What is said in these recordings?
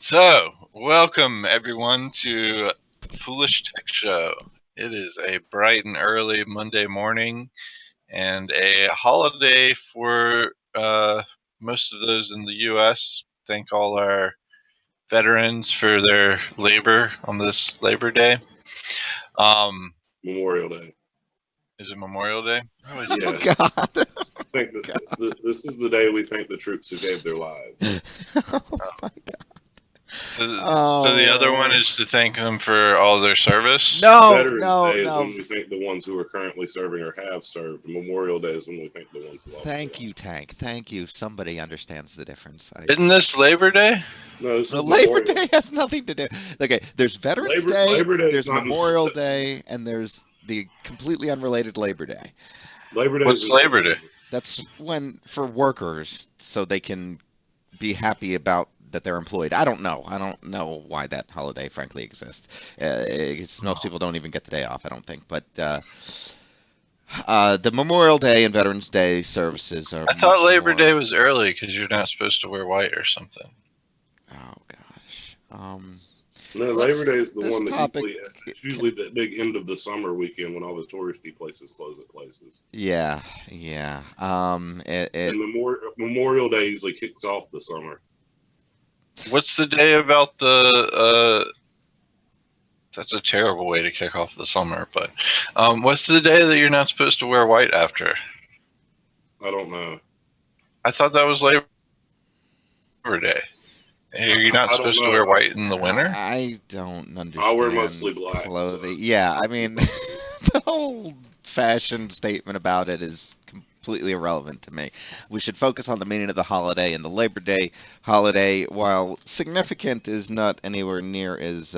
So, welcome everyone to Foolish Tech Show. It is a bright and early Monday morning and a holiday for most of those in the U.S. Thank all our veterans for their labor on this Labor Day. Memorial Day. Is it Memorial Day? Yeah. God. I think this is the day we thank the troops who gave their lives. Oh my God. So the other one is to thank them for all their service? Veterans Day is when we thank the ones who are currently serving or have served. Memorial Day is when we thank the ones who lost Thank you, Tank. Thank you. Somebody understands the difference. Isn't this Labor Day? No, this is Labor Day has nothing to do. Okay, there's Veterans Day, Labor Day there's Memorial Day, and there's the completely unrelated Labor Day. Labor Day. What's Labor Day? That's when for workers, so they can be happy about that they're employed. I don't know. I don't know why that holiday, frankly, exists. Most people don't even get the day off, I don't think. But the Memorial Day and Veterans Day services are. I thought Labor Day was early because you're not supposed to wear white or something. Oh gosh. No, Labor Day is the one that usually the big end of the summer weekend when all the touristy places close at places. Yeah. And Memorial Day usually kicks off the summer. What's the day about the? That's a terrible way to kick off the summer. But what's the day that you're not supposed to wear white after? I don't know. I thought that was Labor Day. Are you not supposed to wear white in the winter? I don't understand. I wear mostly black. Clothing. So. Yeah, I mean, the whole fashion statement about it is completely irrelevant to me. We should focus on the meaning of the holiday, and the Labor Day holiday, while significant, is not anywhere near as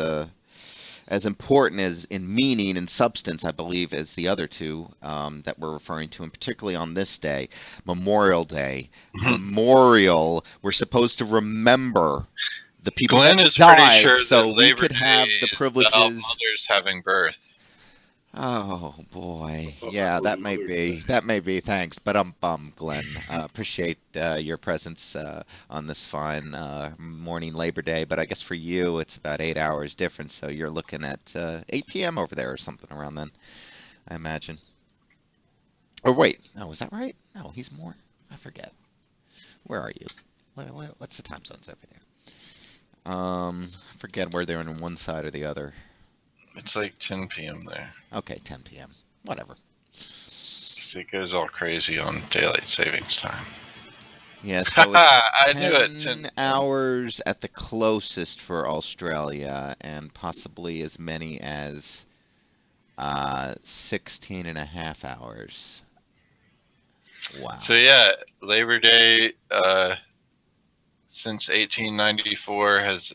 important as in meaning and substance, I believe, as the other two that we're referring to, and particularly on this day, Memorial Day. Memorial, we're supposed to remember the people Glenn that is died, pretty sure so that we Labor could have Day the privileges. About mothers having birth. Oh boy, yeah, that may be. Thanks, but I'm bummed, Glenn. Appreciate your presence on this fine morning Labor Day. But I guess for you, it's about 8 hours difference, so you're looking at 8 p.m. over there or something around then, I imagine. Or wait, no, is that right? No, he's more. I forget. Where are you? What's the time zones over there? I forget where they're on one side or the other. It's like 10 p.m. there. Okay, 10 p.m. Whatever. So it goes all crazy on daylight savings time. Yeah, so it's 10 hours at the closest for Australia, and possibly as many as 16 and a half hours. Wow. So yeah, Labor Day since 1894 has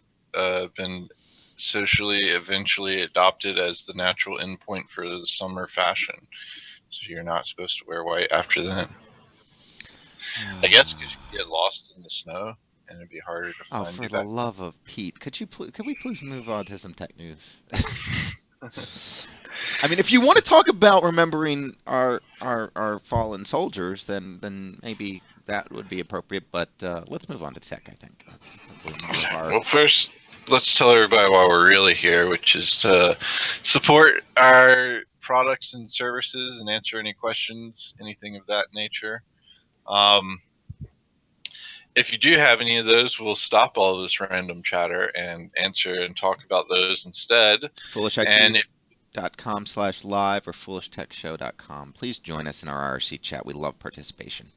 been socially eventually adopted as the natural endpoint for the summer fashion. So you're not supposed to wear white after then. I guess because you get lost in the snow and it'd be harder to find. Oh, for the love of Pete, could we please move on to some tech news? I mean, if you want to talk about remembering our fallen soldiers, then maybe that would be appropriate. But let's move on to tech. I think that's probably more. Well, first, let's tell everybody why we're really here, which is to support our products and services and answer any questions, anything of that nature. If you do have any of those, we'll stop all this random chatter and answer and talk about those instead. FoolishIT.com/live or FoolishTechShow.com. Please join us in our IRC chat. We love participation.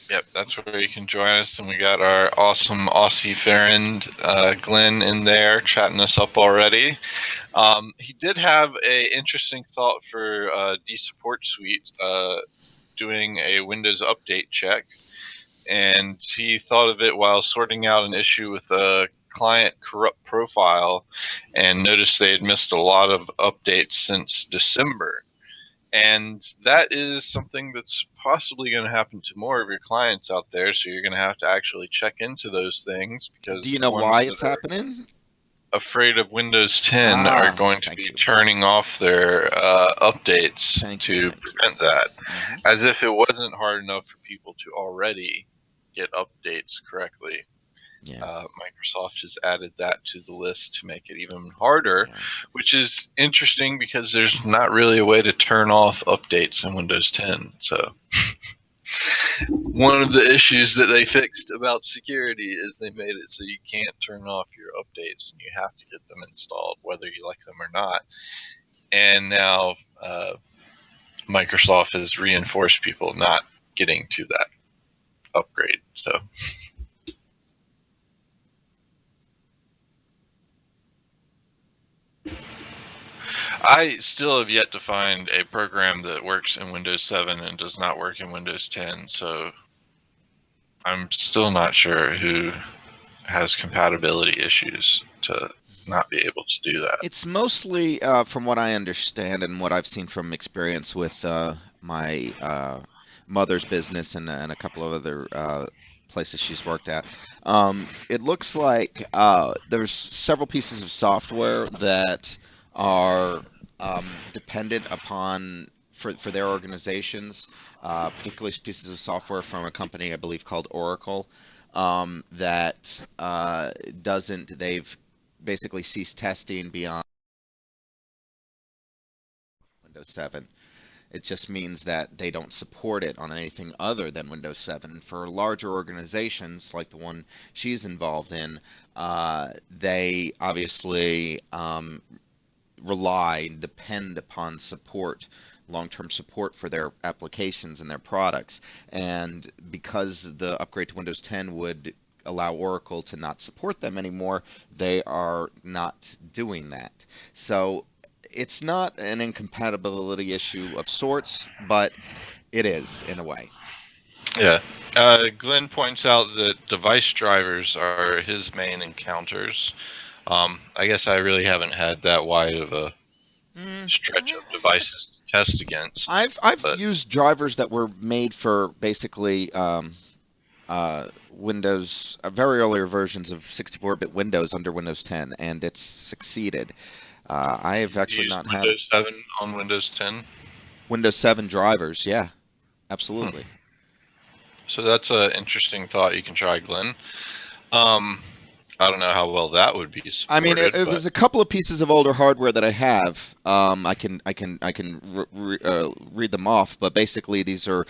Yep, that's where you can join us. And we got our awesome Aussie friend Glenn in there chatting us up already. He did have an interesting thought for DSupport Suite doing a Windows update check. And he thought of it while sorting out an issue with a client corrupt profile and noticed they had missed a lot of updates since December. And that is something that's possibly going to happen to more of your clients out there. So you're going to have to actually check into those things because. Do you know why it's happening? Afraid of Windows 10 are going to be turning off their updates to prevent that. As if it wasn't hard enough for people to already get updates correctly. Yeah. Microsoft has added that to the list to make it even harder, Yeah. which is interesting because there's not really a way to turn off updates in Windows 10. So one of the issues that they fixed about security is they made it so you can't turn off your updates and you have to get them installed whether you like them or not. And now Microsoft has reinforced people not getting to that upgrade. So I still have yet to find a program that works in Windows 7 and does not work in Windows 10. So I'm still not sure who has compatibility issues to not be able to do that. It's mostly, from what I understand and what I've seen from experience with my mother's business and a couple of other places she's worked at. It looks like there's several pieces of software that are dependent upon for their organizations, particularly pieces of software from a company I believe called Oracle, that they've basically ceased testing beyond Windows 7. It just means that they don't support it on anything other than Windows 7. For larger organizations like the one she's involved in, they obviously rely and depend upon support, long-term support for their applications and their products. And because the upgrade to Windows 10 would allow Oracle to not support them anymore, they are not doing that. So it's not an incompatibility issue of sorts, but it is in a way. Yeah. Glenn points out that device drivers are his main encounters. I guess I really haven't had that wide of a stretch of devices to test against. I've used drivers that were made for basically Windows, very earlier versions of 64-bit Windows under Windows 10, and it's succeeded. I have actually not had Windows 7 on Windows 10. Windows 7 drivers. Yeah, absolutely. So that's an interesting thought you can try, Glenn. I don't know how well that would be supported. I mean, it was a couple of pieces of older hardware that I have. I can read them off, but basically these are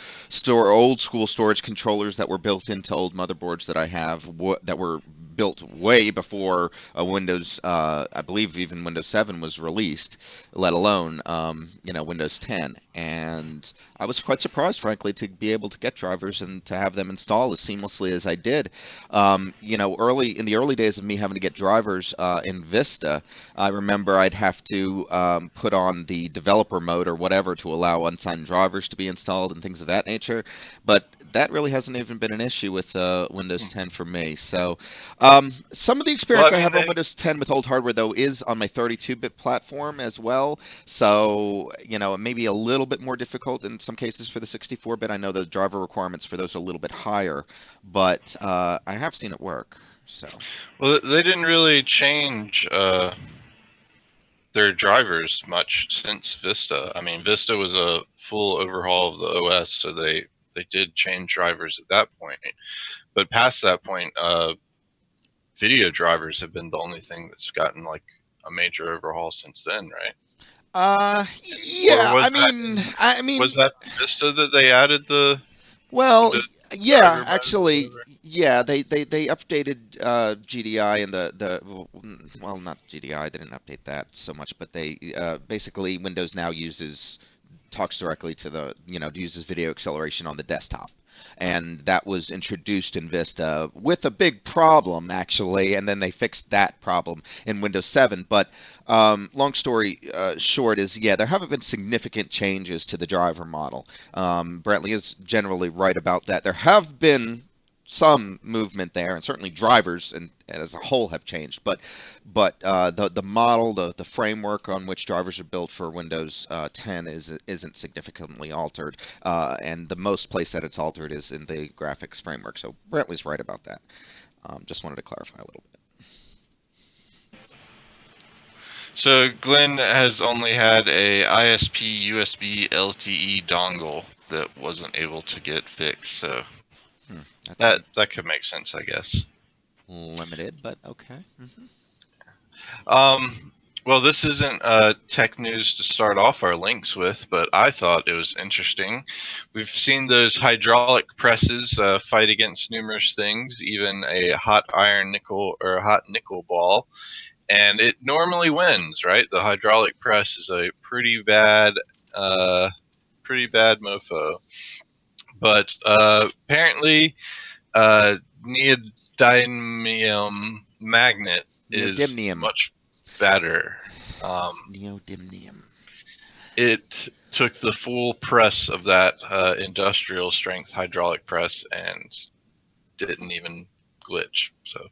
old school storage controllers that were built into old motherboards that I have that were built way before Windows. I believe even Windows 7 was released, let alone Windows 10. And I was quite surprised, frankly, to be able to get drivers and to have them install as seamlessly as I did. Early in the early days of me having to get drivers in Vista, I remember I'd have to put on the developer mode or whatever to allow unsigned drivers to be installed and things of that nature. But that really hasn't even been an issue with Windows 10 for me. So some of the experience I have on Windows 10 with old hardware, though, is on my 32-bit platform as well. So, it may be a little bit more difficult in some cases for the 64-bit. I know the driver requirements for those are a little bit higher, but I have seen it work. So. Well, they didn't really change their drivers much since Vista. I mean, Vista was a full overhaul of the OS, so they did change drivers at that point. But past that point, video drivers have been the only thing that's gotten like a major overhaul since then, right? Yeah. I mean, was that Vista that they added the? Well, yeah, actually, yeah, they updated GDI and well, not GDI, they didn't update that so much, but they basically Windows now talks directly to uses video acceleration on the desktop. And that was introduced in Vista with a big problem, actually, and then they fixed that problem in Windows 7. But long story short is, yeah, there haven't been significant changes to the driver model. Brantley is generally right about that. There have been some movement there, and certainly drivers and as a whole have changed. But the model, the framework on which drivers are built for Windows 10 isn't significantly altered, and the most place that it's altered is in the graphics framework. So Brantley's right about that. Just wanted to clarify a little bit. So Glenn has only had a ISP USB LTE dongle that wasn't able to get fixed. So that could make sense, I guess. limited, but okay. Well, this isn't tech news to start off our links with, but I thought it was interesting. We've seen those hydraulic presses fight against numerous things, even a hot iron nickel or a hot nickel ball, and it normally wins, right? The hydraulic press is a pretty bad mofo. But apparently, neodymium magnet is Neodymium. much better. Neodymium. It took the full press of that industrial strength hydraulic press and didn't even glitch. So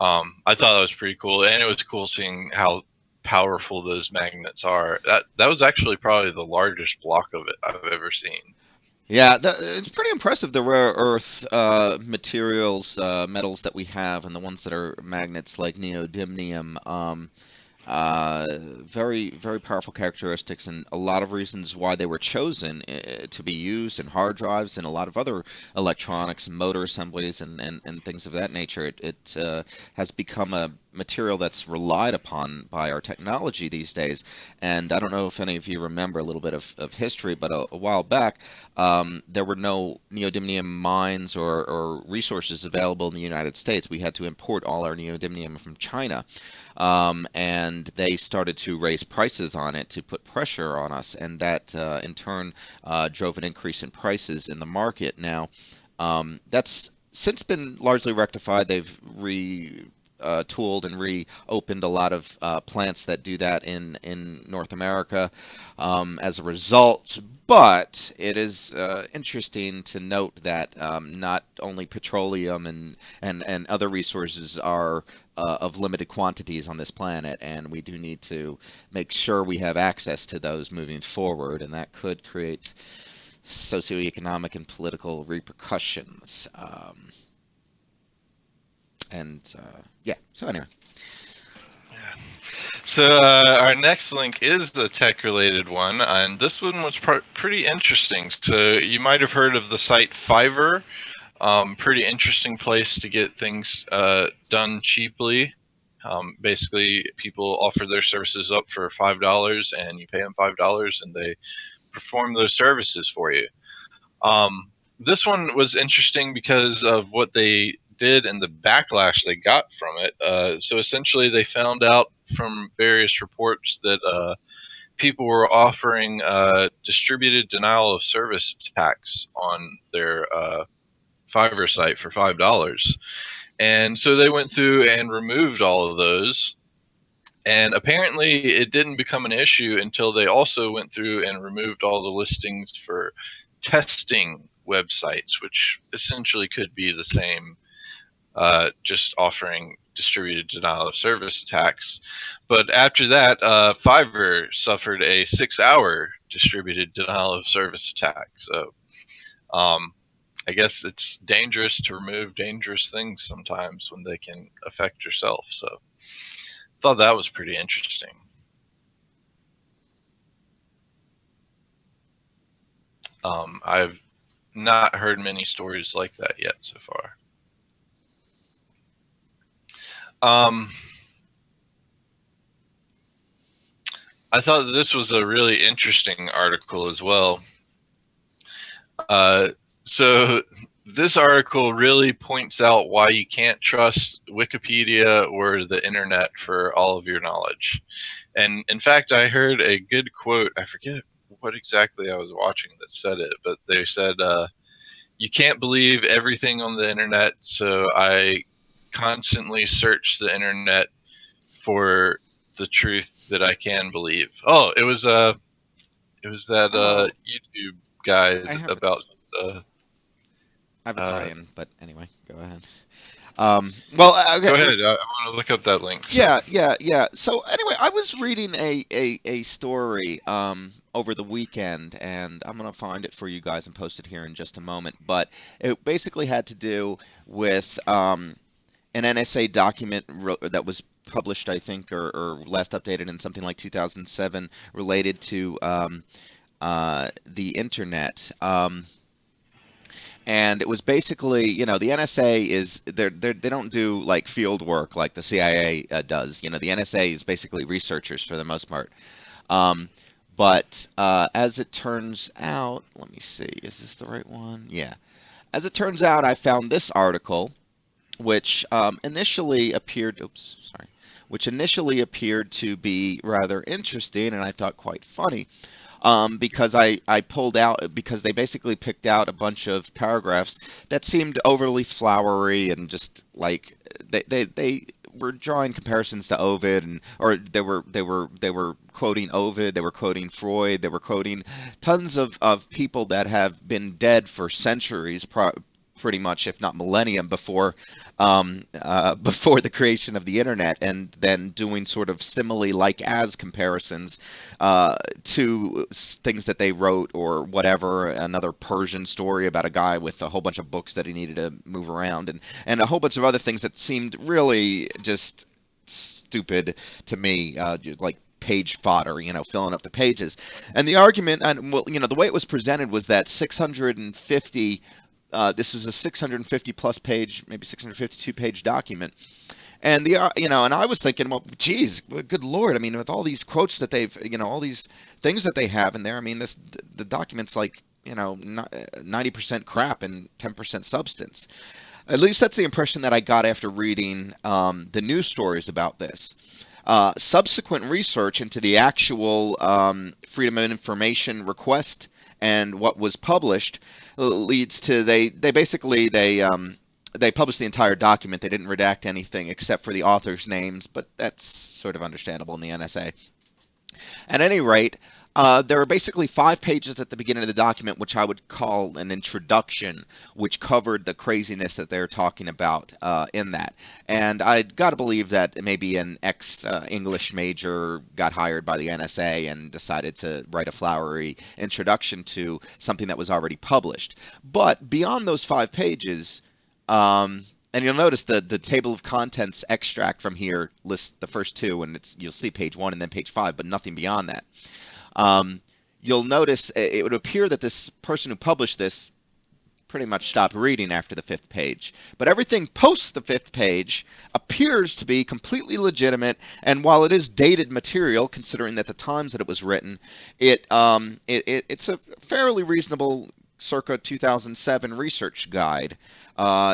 I thought that was pretty cool, and it was cool seeing how powerful those magnets are. That was actually probably the largest block of it I've ever seen. Yeah, it's pretty impressive, the rare earth materials, metals that we have, and the ones that are magnets like neodymium. Very, very powerful characteristics, and a lot of reasons why they were chosen to be used in hard drives and a lot of other electronics and motor assemblies and things of that nature. It has become a material that's relied upon by our technology these days. And I don't know if any of you remember a little bit of history, but a while back, there were no neodymium mines or resources available in the United States. We had to import all our neodymium from China. And they started to raise prices on it to put pressure on us, and that in turn drove an increase in prices in the market. Now, that's since been largely rectified. They've tooled and reopened a lot of plants that do that in North America as a result. But it is interesting to note that not only petroleum and other resources are of limited quantities on this planet, and we do need to make sure we have access to those moving forward, and that could create socioeconomic and political repercussions. Yeah, so anyway. Yeah. So our next link is the tech-related one, and this one was pretty interesting. So you might have heard of the site Fivver. Pretty interesting place to get things done cheaply. Basically, people offer their services up for $5, and you pay them $5, and they perform those services for you. This one was interesting because of what they did and the backlash they got from it. So essentially, they found out from various reports that people were offering distributed denial of service attacks on their Fiverr site for $5. And so they went through and removed all of those. And apparently it didn't become an issue until they also went through and removed all the listings for testing websites, which essentially could be the same, just offering distributed denial of service attacks. But after that, Fiverr suffered a 6-hour distributed denial of service attack. So I guess it's dangerous to remove dangerous things sometimes when they can affect yourself. So I thought that was pretty interesting. I've not heard many stories like that yet so far. I thought this was a really interesting article as well. So this article really points out why you can't trust Wikipedia or the internet for all of your knowledge. And in fact, I heard a good quote. I forget what exactly I was watching that said it, but they said, you can't believe everything on the internet, so I constantly search the internet for the truth that I can believe. Oh, it was that YouTube guy about I have a tie-in, but anyway, go ahead. Well, okay. Go ahead. I want to look up that link. Yeah. So anyway, I was reading a story over the weekend, and I'm gonna find it for you guys and post it here in just a moment. But it basically had to do with an NSA document that was published, I think, or last updated in something like 2007, related to the internet. And it was basically, you know, the NSA is they don't do like field work like the CIA does. You know, the NSA is basically researchers for the most part. Um, but as it turns out, let me see, is this the right one? Yeah. As it turns out, I found this article, which initially appeared, oops, sorry, which initially appeared to be rather interesting, and I thought quite funny. Because I pulled out because they basically picked out a bunch of paragraphs that seemed overly flowery and just like they were drawing comparisons to Ovid, and or they were quoting Ovid, they were quoting Freud, they were quoting tons of people that have been dead for centuries, pretty much, if not millennium, before the creation of the internet, and then doing sort of simile like as comparisons to things that they wrote or whatever. Another Persian story about a guy with a whole bunch of books that he needed to move around, and a whole bunch of other things that seemed really just stupid to me, like page fodder, you know, filling up the pages. And the argument, and well, you know, the way it was presented was that 650, this was a 650 plus page, maybe 652 page document. And you know, and I was thinking, well, geez, good Lord. I mean, with all these quotes that they've, you know, all these things that they have in there, I mean, the document's like, you know, 90% crap and 10% substance. At least that's the impression that I got after reading the news stories about this. Subsequent research into the actual Freedom of Information request and what was published leads to they basically they published the entire document. They didn't redact anything except for the authors' names, but that's sort of understandable in the NSA. At any rate, there are basically 5 pages at the beginning of the document, which I would call an introduction, which covered the craziness that they're talking about in that. And I got to believe that maybe an ex-English major got hired by the NSA and decided to write a flowery introduction to something that was already published. But beyond those 5 pages, and you'll notice the table of contents extract from here lists the first 2, and you'll see page 1 and then page 5, but nothing beyond that. You'll notice it would appear that this person who published this pretty much stopped reading after the 5th page. But everything post the 5th page appears to be completely legitimate, and while it is dated material, considering that the times that it was written, it's a fairly reasonable circa 2007 research guide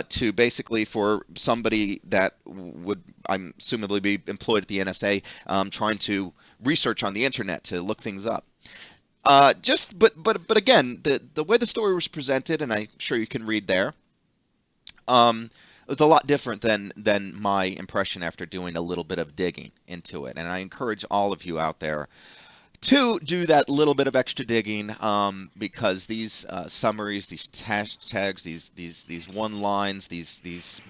to basically for somebody that would, I'm assumably, be employed at the NSA trying to research on the internet to look things up. But again, the way the story was presented, and I'm sure you can read there, it was a lot different than my impression after doing a little bit of digging into it. And I encourage all of you out there to do that little bit of extra digging, because these summaries, these hashtags, these one lines, these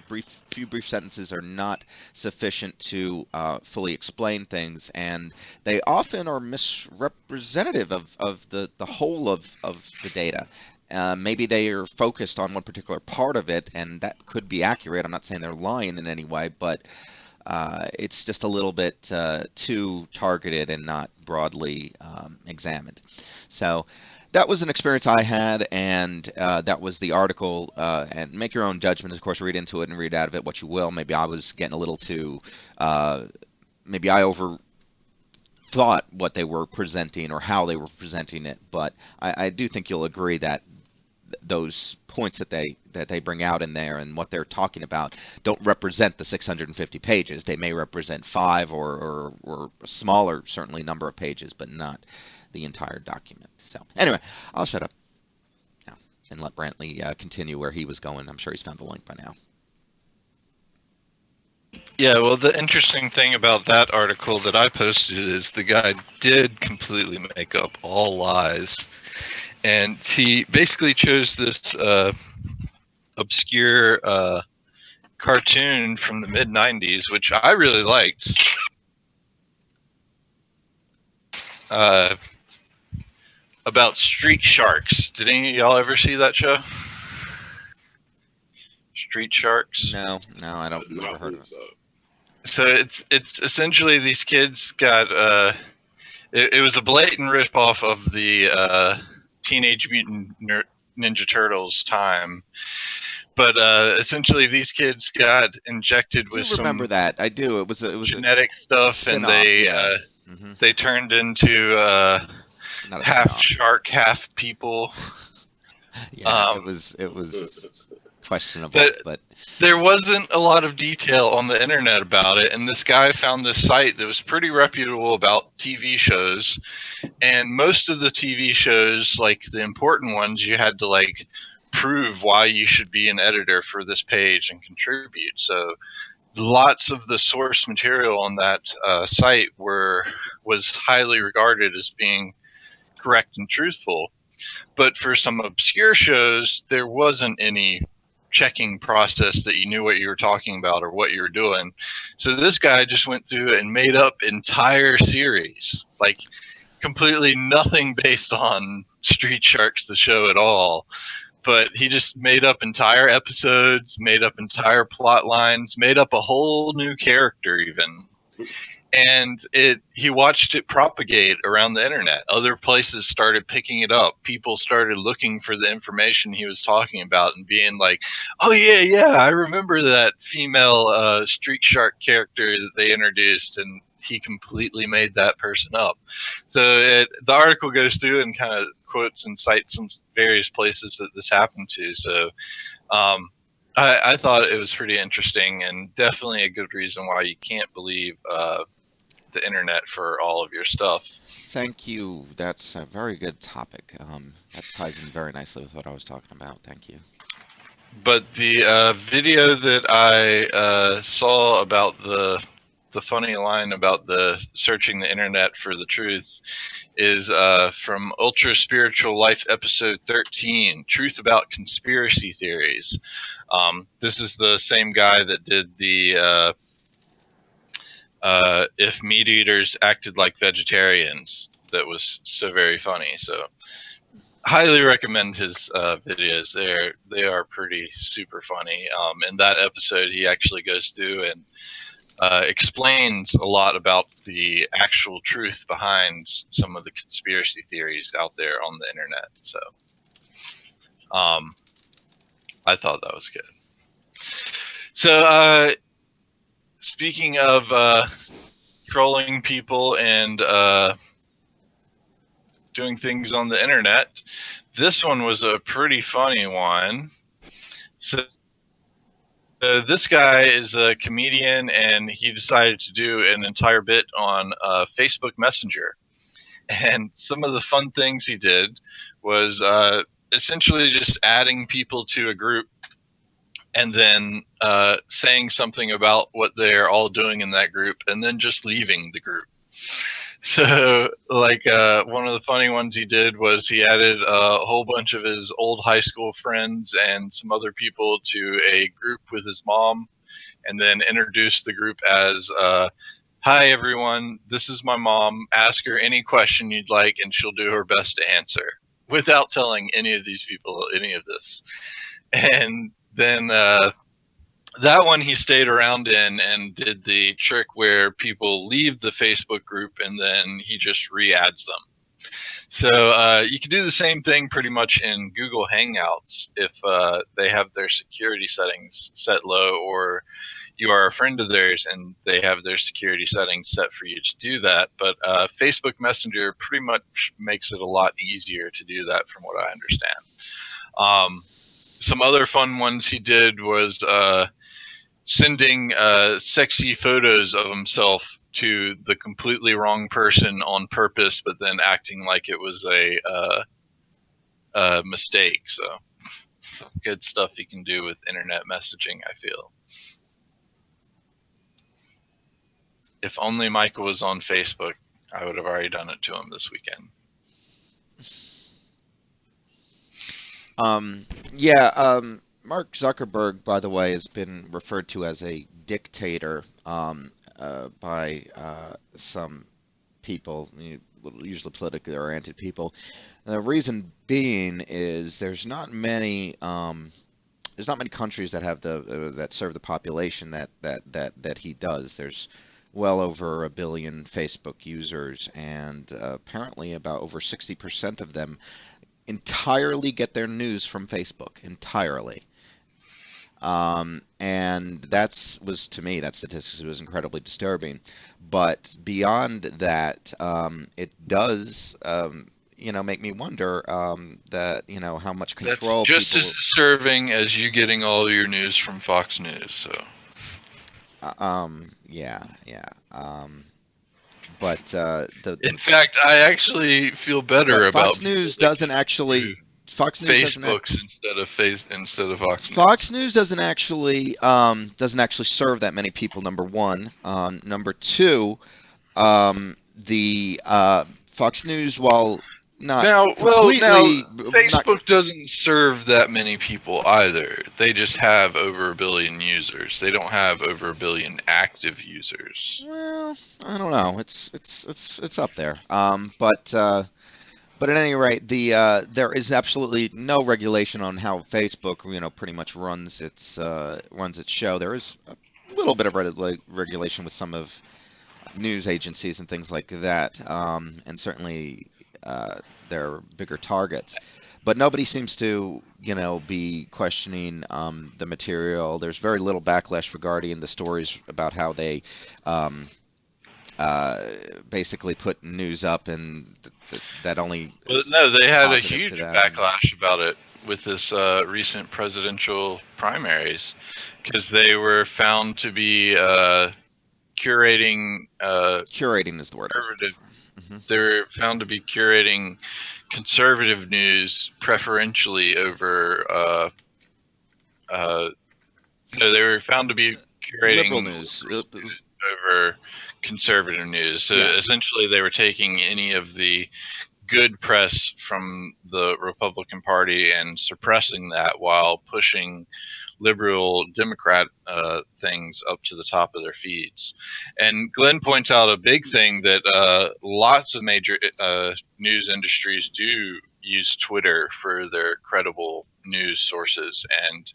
few brief sentences are not sufficient to fully explain things, and they often are misrepresentative of the whole of the data. Maybe they are focused on one particular part of it, and that could be accurate. I'm not saying they're lying in any way, but it's just a little bit too targeted and not broadly examined. So that was an experience I had, and that was the article. And make your own judgment, of course. Read into it and read out of it what you will. Maybe I was getting a little too, maybe I overthought what they were presenting or how they were presenting it. But I do think you'll agree that those points that they bring out in there and what they're talking about don't represent the 650 pages. They may represent 5 or a smaller, certainly, number of pages, but not the entire document. So anyway, I'll shut up now and let Brantley continue where he was going. I'm sure he's found the link by now. Yeah, well, the interesting thing about that article that I posted is the guy did completely make up all lies. And he basically chose this obscure cartoon from the mid-90s, which I really liked. About street sharks. Did any of y'all ever see that show? Street Sharks? No, I don't. Never heard of it. So it's essentially these kids got it was a blatant ripoff of the Teenage Mutant Ninja Turtles time. But essentially, these kids got injected I with do remember some that. I do. It was a genetic stuff, and spin-off. Yeah. Hmm. they turned into Not a half spin-off. shark, half people. Yeah, it was questionable, But but there wasn't a lot of detail on the internet about it, and this guy found this site that was pretty reputable about TV shows. And most of the TV shows, like the important ones, you had to like prove why you should be an editor for this page and contribute. So lots of the source material on that site was highly regarded as being correct and truthful. But for some obscure shows, there wasn't any checking process that you knew what you were talking about or what you were doing. So this guy just went through and made up entire series, like completely nothing based on Street Sharks the show at all. But he just made up entire episodes, made up entire plot lines, made up a whole new character even. And he watched it propagate around the internet. Other places started picking it up. People started looking for the information he was talking about and being like, "Oh yeah, I remember that female Street Shark character that they introduced," and he completely made that person up. So the article goes through and kind of quotes and cites some various places that this happened to. So I thought it was pretty interesting and definitely a good reason why you can't believe the internet for all of your stuff. thank you. That's a very good topic. That ties in very nicely with what I was talking about. Thank you. But the video that I saw about the funny line about the searching the internet for the truth is from Ultra Spiritual Life episode 13, Truth About Conspiracy Theories. This is the same guy that did the If Meat Eaters Acted Like Vegetarians. That was so very funny. So highly recommend his videos. They are pretty super funny. In that episode, he actually goes through and explains a lot about the actual truth behind some of the conspiracy theories out there on the internet. So I thought that was good. So speaking of trolling people and doing things on the internet, this one was a pretty funny one. So this guy is a comedian, and he decided to do an entire bit on Facebook Messenger. And some of the fun things he did was essentially just adding people to a group and then saying something about what they're all doing in that group and then just leaving the group. So, like, one of the funny ones he did was he added a whole bunch of his old high school friends and some other people to a group with his mom, and then introduced the group as, "Hi, everyone, this is my mom. Ask her any question you'd like, and she'll do her best to answer," without telling any of these people any of this. And then that one he stayed around in and did the trick where people leave the Facebook group and then he just re-adds them. So you can do the same thing pretty much in Google Hangouts if they have their security settings set low, or you are a friend of theirs and they have their security settings set for you to do that. But Facebook Messenger pretty much makes it a lot easier to do that from what I understand. Some other fun ones he did was sending sexy photos of himself to the completely wrong person on purpose, but then acting like it was a mistake. So some good stuff you can do with internet messaging, I feel. If only Michael was on Facebook, I would have already done it to him this weekend. Mark Zuckerberg, by the way, has been referred to as a dictator by some people, usually politically oriented people. And the reason being is there's not many countries that have that serve the population that he does. There's well over 1 billion Facebook users, and apparently about over 60% of them entirely get their news from Facebook, entirely. And to me, that statistic was incredibly disturbing. But beyond that, it does, make me wonder that, how much That's control just as people. disturbing as you getting all your news from Fox News. So, Yeah, yeah. But in fact, I actually feel better but about Fox people News that doesn't actually. Fox News doesn't Facebooks instead of Fox Fox News. News doesn't actually serve that many people. Number one. Number two, the Fox News, while not Now completely not. Facebook doesn't serve that many people either. They just have over a billion users. They don't have over a billion active users. Well, I don't know. It's up there. But at any rate, there is absolutely no regulation on how Facebook, pretty much runs its show. There is a little bit of regulation with some of news agencies and things like that, and certainly they're bigger targets. But nobody seems to, be questioning the material. There's very little backlash regarding the stories about how they um, basically put news up and that only But is no, they had a positive to huge them. backlash about it with this recent presidential primaries because they were found to be curating Curating is the word I was looking conservative. for. Hmm. They were found to be curating conservative news preferentially over. No, they were found to be Liberal curating news. liberal news over conservative news. So Yeah. essentially, they were taking any of the good press from the Republican Party and suppressing that while pushing liberal Democrat things up to the top of their feeds. And Glenn points out a big thing that lots of major news industries do use Twitter for their credible news sources. And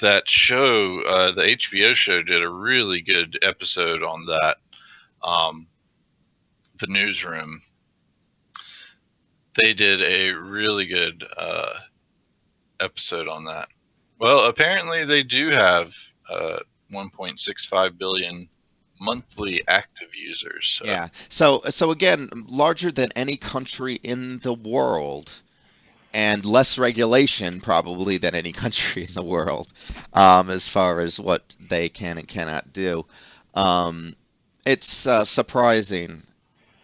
that show, the HBO show, did a really good episode on that. Um, the newsroom, they did a really good episode on that. Well, apparently they do have 1.65 billion monthly active users. So. Yeah. So again, larger than any country in the world, and less regulation probably than any country in the world, as far as what they can and cannot do. Um, it's surprising,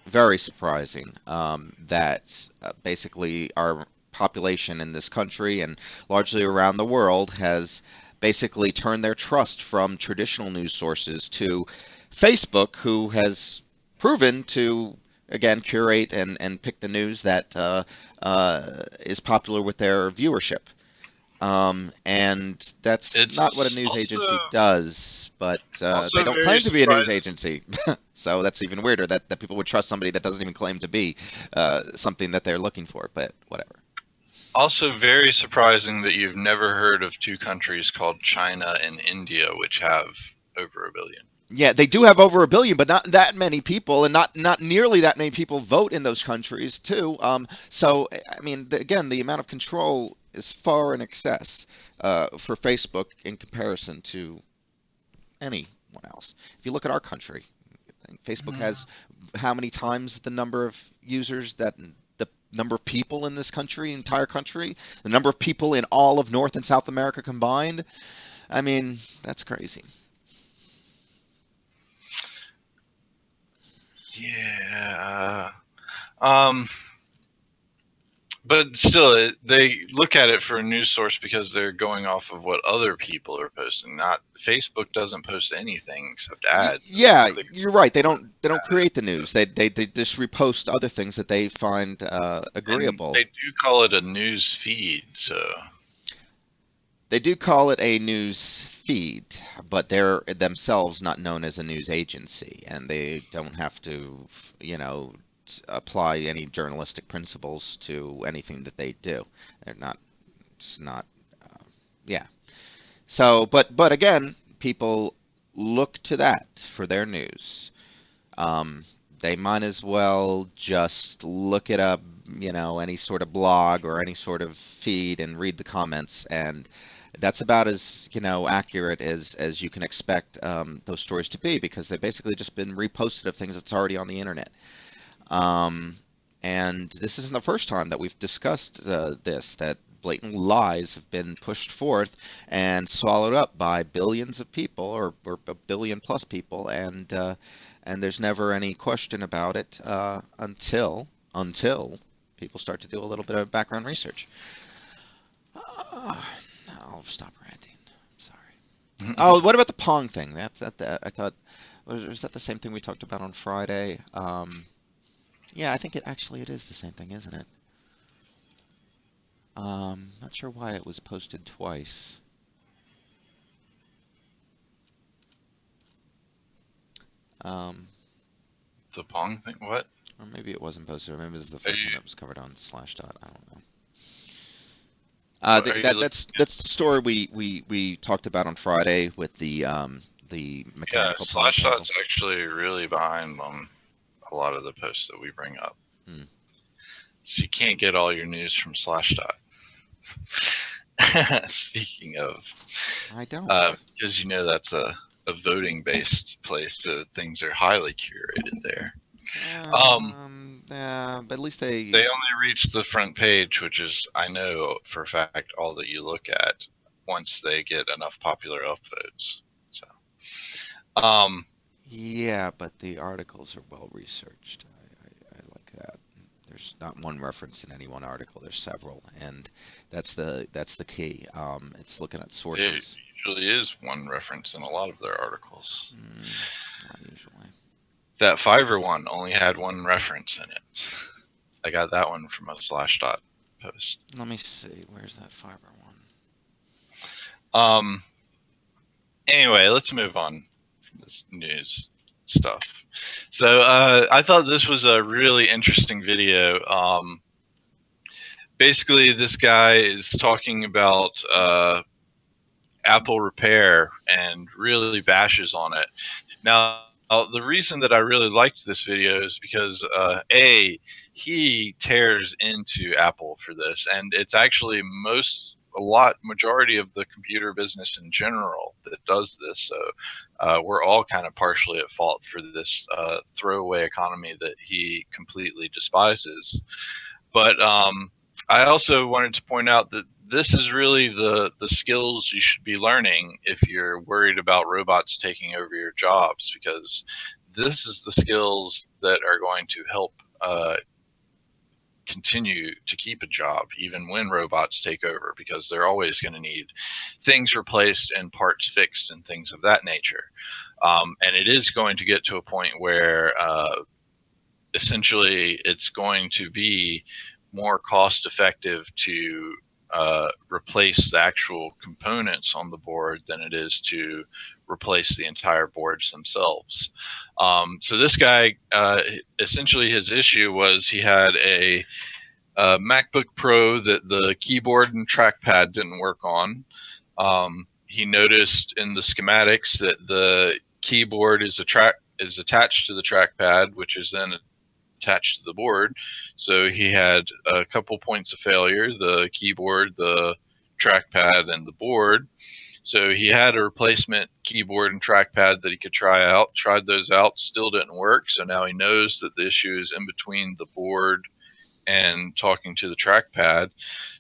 very surprising, that basically our population in this country and largely around the world has basically turned their trust from traditional news sources to Facebook, who has proven to, again, curate and pick the news that is popular with their viewership. And that's not what a It's news also agency does, but they don't very claim to be a news surprising. agency. So that's even weirder that people would trust somebody that doesn't even claim to be something that they're looking for, but whatever. Also very surprising that you've never heard of two countries called China and India, which have over a billion. Yeah, they do have over a billion, but not that many people, and not nearly that many people vote in those countries too. So I mean, again, the amount of control is far in excess for Facebook in comparison to anyone else. If you look at our country, I think Facebook has how many times the number of users that the number of people in this country, entire country, the number of people in all of North and South America combined. I mean, that's crazy. Yeah. Um, but still, they look at it for a news source because they're going off of what other people are posting. Not Facebook doesn't post anything except ads. Yeah, you're right. They don't create the news. They just repost other things that they find And agreeable. they do call it a news feed, so They do call it a news feed, but they're themselves not known as a news agency, and they don't have to, apply any journalistic principles to anything that they do. They're not. It's not. Yeah. So, but again, people look to that for their news. Um, they might as well just look it up, you know, any sort of blog or any sort of feed and read the comments, and that's about as, you know, accurate as you can expect those stories to be, because they've basically just been reposted of things that's already on the internet. Um, and this isn't the first time that we've discussed that blatant lies have been pushed forth and swallowed up by billions of people, or a billion plus people, and there's never any question about it until people start to do a little bit of background research. Uh, I'll stop ranting. I'm sorry. Oh, what about the Pong thing? I thought, was that the same thing we talked about on Friday? Yeah, I think it is the same thing, isn't it? Not sure why it was posted twice. Um, The Pong thing? What? or maybe it wasn't posted, or maybe this is the first time it was covered on Slashdot. I don't know. That's the story we talked about on Friday with the Yeah, mechanical Pong table. Slashdot's actually really behind on a lot of the posts that we bring up. Hmm. So you can't get all your news from Slashdot. Speaking of, I don't. because you know that's a voting-based place, so things are highly curated there. Yeah, but at least they only reach the front page, which is, I know for a fact, all that you look at once they get enough popular upvotes. So, yeah, but the articles are well researched. I like that. There's not one reference in any one article. There's several, and that's the key. It's looking at sources. It usually is one reference in a lot of their articles. Not usually. That Fivver one only had one reference in it. I got that one from a Slashdot post. Let me see. Where's that Fivver one? Anyway, let's move on from this news stuff. So I thought this was a really interesting video. Basically, this guy is talking about Apple Repair and really bashes on it. Now, the reason that I really liked this video is because he tears into Apple for this, and it's actually majority of the computer business in general that does this. So we're all kind of partially at fault for this throwaway economy that he completely despises. But I also wanted to point out that this is really the skills you should be learning if you're worried about robots taking over your jobs, because this is the skills that are going to help continue to keep a job even when robots take over, because they're always going to need things replaced and parts fixed and things of that nature. And it is going to get to a point where essentially it's going to be more cost effective to replace the actual components on the board than it is to replace the entire boards themselves. So this guy, essentially his issue was he had a MacBook Pro that the keyboard and trackpad didn't work on. He noticed in the schematics that the keyboard is attached to the trackpad, which is then attached to the board. So he had a couple points of failure: the keyboard, the trackpad, and the board. So he had a replacement keyboard and trackpad that he could try out. Tried those out, still didn't work. So now he knows that the issue is in between the board and talking to the trackpad.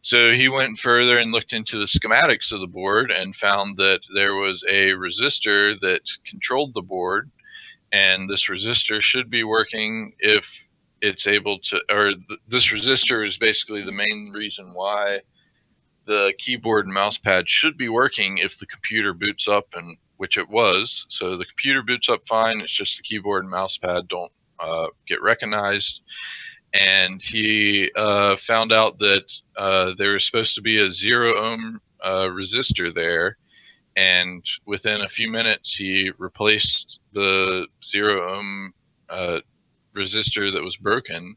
So he went further and looked into the schematics of the board and found that there was a resistor that controlled the board, and this resistor should be working if it's able to, or this resistor is basically the main reason why the keyboard and mouse pad should be working if the computer boots up, and which it was. So the computer boots up fine, it's just the keyboard and mouse pad don't get recognized. And he found out that there was supposed to be a 0 ohm resistor there, and within a few minutes he replaced the 0 ohm resistor that was broken,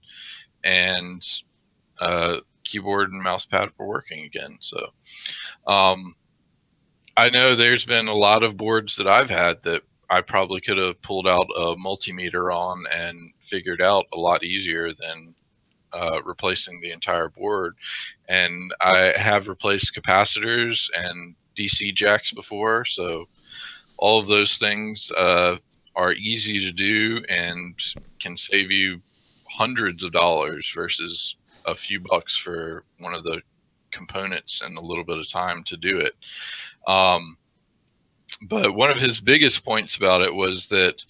and keyboard and mouse pad were working again. So I know there's been a lot of boards that I've had that I probably could have pulled out a multimeter on and figured out a lot easier than replacing the entire board. And I have replaced capacitors and DC jacks before, so all of those things are easy to do and can save you hundreds of dollars versus a few bucks for one of the components and a little bit of time to do it. But one of his biggest points about it was that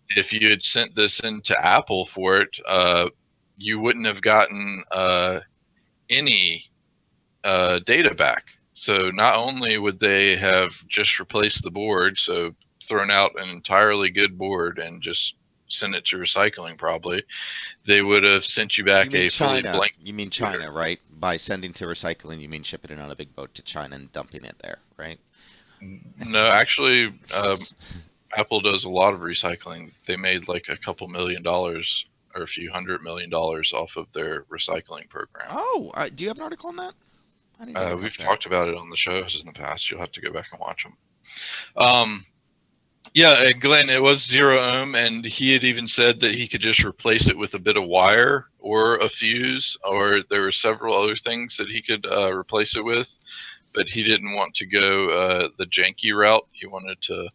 if you had sent this into Apple for it, you wouldn't have gotten any data back. So not only would they have just replaced the board, so thrown out an entirely good board and just sent it to recycling, probably, they would have sent you back a fully blank. You mean China, right? By sending to recycling, you mean shipping it on a big boat to China and dumping it there, right? No, actually, Apple does a lot of recycling. They made like a couple $1 million or a few $100 million off of their recycling program. Oh, do you have an article on that? I didn't know We've that. talked about it on the shows in the past. You'll have to go back and watch them. Yeah, Glenn, it was 0 ohm, and he had even said that he could just replace it with a bit of wire or a fuse, or there were several other things that he could replace it with, but he didn't want to go the janky route. He wanted to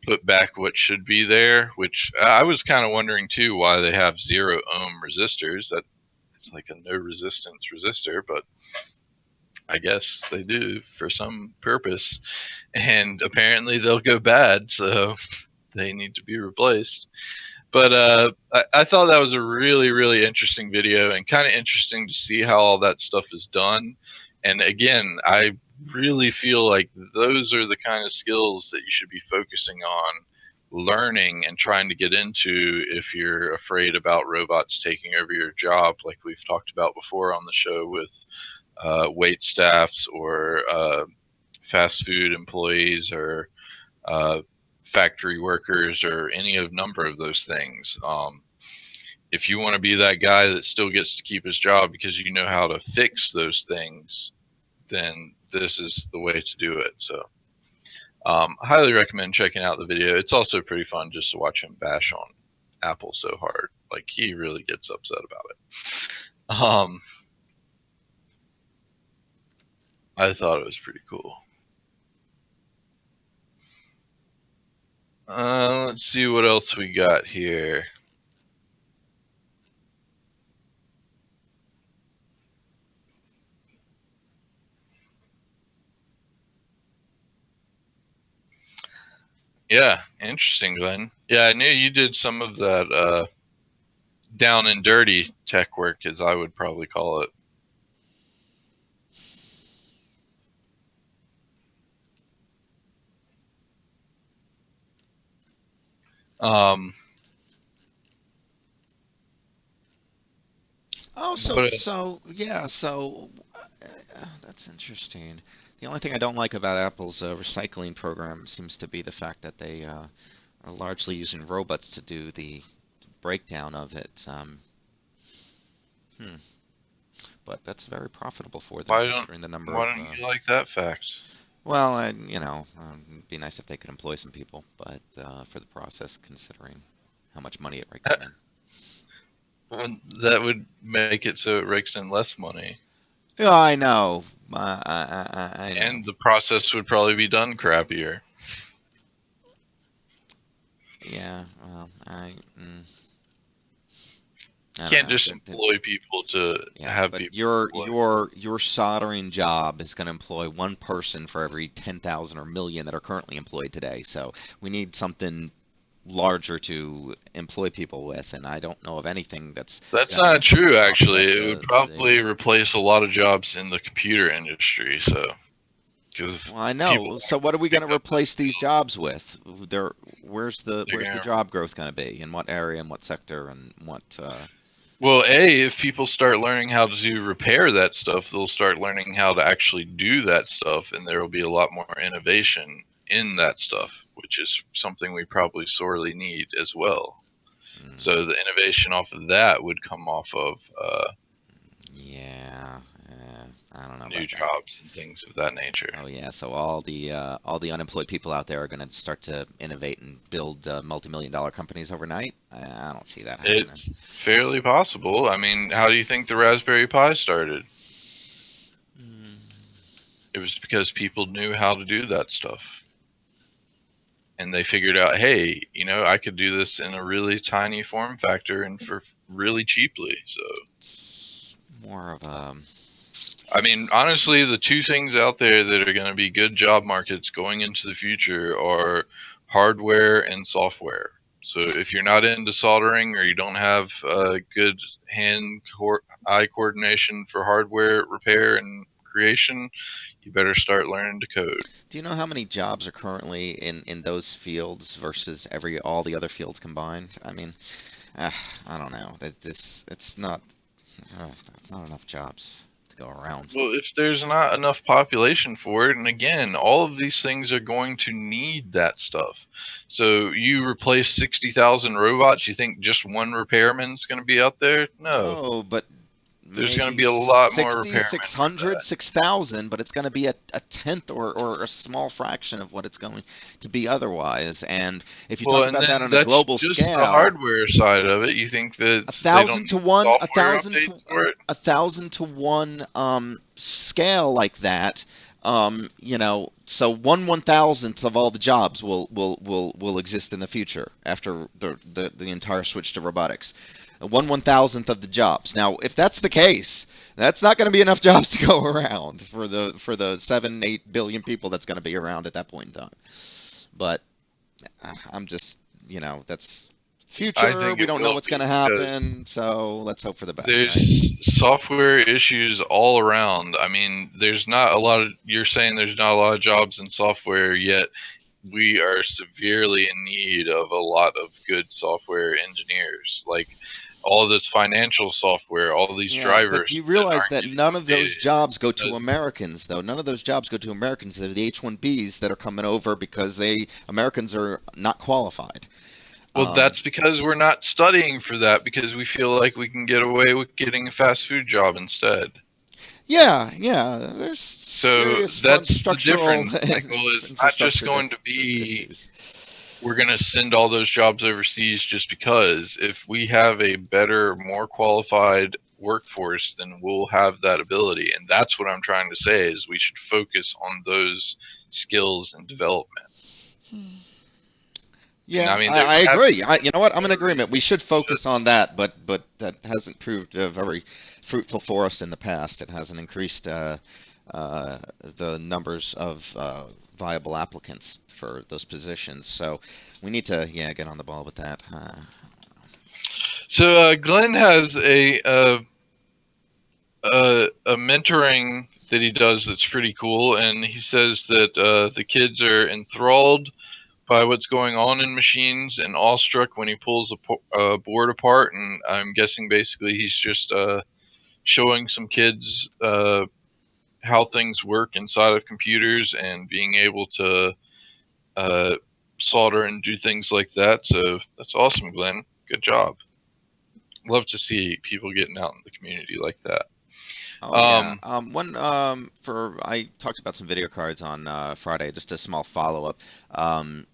put back what should be there, which I was kind of wondering too why they have 0 ohm resistors. That it's like a no resistance resistor, but I guess they do for some purpose, and apparently they'll go bad, so they need to be replaced. But I thought that was a really, really interesting video, and kind of interesting to see how all that stuff is done. And again, I really feel like those are the kind of skills that you should be focusing on learning and trying to get into if you're afraid about robots taking over your job, like we've talked about before on the show with wait staffs or fast food employees or factory workers or any of number of those things. If you want to be that guy that still gets to keep his job because you know how to fix those things, then this is the way to do it. So I highly recommend checking out the video. It's also pretty fun just to watch him bash on Apple so hard. Like, he really gets upset about it. I thought it was pretty cool. Let's see what else we got here. Yeah, interesting, Glenn. Yeah, I knew you did some of that down and dirty tech work, as I would probably call it. That's interesting. The only thing I don't like about Apple's recycling program seems to be the fact that they are largely using robots to do the breakdown of it. But that's very profitable for them, considering the number why don't you like that fact? Well, it'd be nice if they could employ some people, but for the process, considering how much money it rakes in. Well, that would make it so it rakes in less money. Yeah, I know. I know. And the process would probably be done crappier. Yeah, well, you can't just employ people to have but people. Your soldering job is going to employ one person for every 10,000 or million that are currently employed today. So we need something larger to employ people with, and I don't know of anything that's not true, actually. It would probably replace a lot of jobs in the computer industry. So, well, I know. So what are we going to replace these jobs with? Where's the job growth going to be? In what area, in what sector, and what? Well, if people start learning how to repair that stuff, they'll start learning how to actually do that stuff, and there will be a lot more innovation in that stuff, which is something we probably sorely need as well. So the innovation off of that would come off of I don't know new about that. jobs and things of that nature. Oh yeah, so all the unemployed people out there are going to start to innovate and build multi-million-dollar companies overnight. I don't see that happening. It's fairly possible. I mean, how do you think the Raspberry Pi started? Mm. It was because people knew how to do that stuff. And they figured out, hey, I could do this in a really tiny form factor and for really cheaply. So It's more of a. I mean, honestly, the two things out there that are going to be good job markets going into the future are hardware and software. So if you're not into soldering or you don't have good eye coordination for hardware repair and creation, you better start learning to code. Do you know how many jobs are currently in those fields versus all the other fields combined? I mean, I don't know. It's not enough jobs to go around. Well, if there's not enough population for it, and again, all of these things are going to need that stuff. So you replace 60,000 robots, you think just one repairman's going to be out there? No. Oh, but There's going to maybe be a lot more 60, repairmen for 600, that. 6,000, but it's going to be a tenth or a small fraction of what it's going to be otherwise. And if you Well, talk and about that then on a that's global just the scale, hardware side of it. You think that a they don't thousand to need one, software updates for it? a thousand to one scale like that. So 1/1000th of all the jobs will exist in the future after the entire switch to robotics. 1/1000th of the jobs. Now, if that's the case, that's not going to be enough jobs to go around for the 7-8 billion people that's going to be around at that point in time. But I'm just, that's I future. think We it don't know will what's be going to because happen, so let's hope for the best, right? there's software issues all around. I mean, you're saying there's not a lot of jobs in software, yet we are severely in need of a lot of good software engineers. Like all this financial software, all these Yeah, but do drivers you that realize aren't that none of getting those updated jobs go to because, Americans, though? None of those jobs go to Americans. They're the H-1Bs that are coming over because Americans are not qualified. well, Um, that's because we're not studying for that because we feel like we can get away with getting a fast food job instead. yeah, there's So serious that's the structural difference, Michael. It's not just infrastructure going to be issues. we're going to send all those jobs overseas just because. If we have a better, more qualified workforce, then we'll have that ability. And that's what I'm trying to say is we should focus on those skills and development. And Yeah, I mean, I we have agree. You know what? I'm in it's agreement. We should focus just on that, but that hasn't proved very fruitful for us in the past. It hasn't increased the numbers of viable applicants for those positions. So we need to, get on the ball with that. so. Glenn has a mentoring that he does that's pretty cool, and he says that the kids are enthralled by what's going on in machines and awestruck when he pulls a board apart. And I'm guessing basically he's just showing some kids how things work inside of computers and being able to uh, solder and do things like that. So that's awesome, Glenn. Good job. Love to see people getting out in the community like that. Oh yeah. I talked about some video cards on Friday. Just a small follow-up um,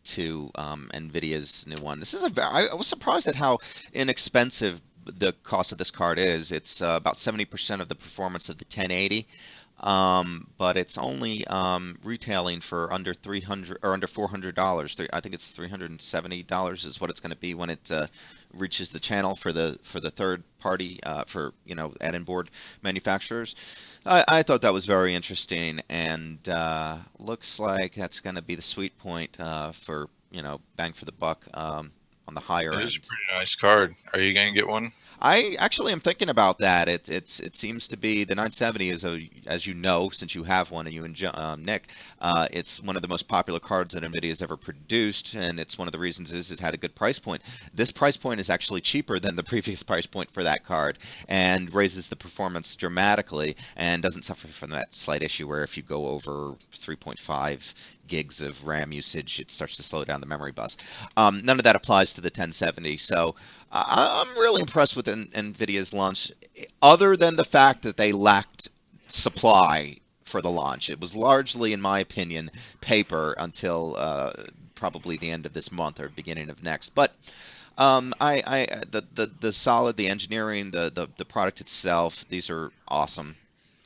to NVIDIA's new one. I was surprised at how inexpensive the cost of this card is. It's about 70% of the performance of the 1080. But it's only retailing for under 300 or under $400. I think it's $370 is what it's going to be when it reaches the channel for the third party for add-in board manufacturers. I thought that was very interesting, and looks like that's going to be the sweet point for bang for the buck on the higher It is a end. pretty nice card. Are you going to get one? I actually am thinking about that. It seems to be the 970 is as you know, since you have one and you and Nick, it's one of the most popular cards that NVIDIA has ever produced, and it's one of the reasons is it had a good price point. This price point is actually cheaper than the previous price point for that card, and raises the performance dramatically, and doesn't suffer from that slight issue where if you go over 3.5 gigs of RAM usage, it starts to slow down the memory bus. None of that applies to the 1070. So I'm really impressed with NVIDIA's launch, other than the fact that they lacked supply for the launch. It was largely, in my opinion, paper until probably the end of this month or beginning of next. But the solid, the engineering, the product itself, these are awesome,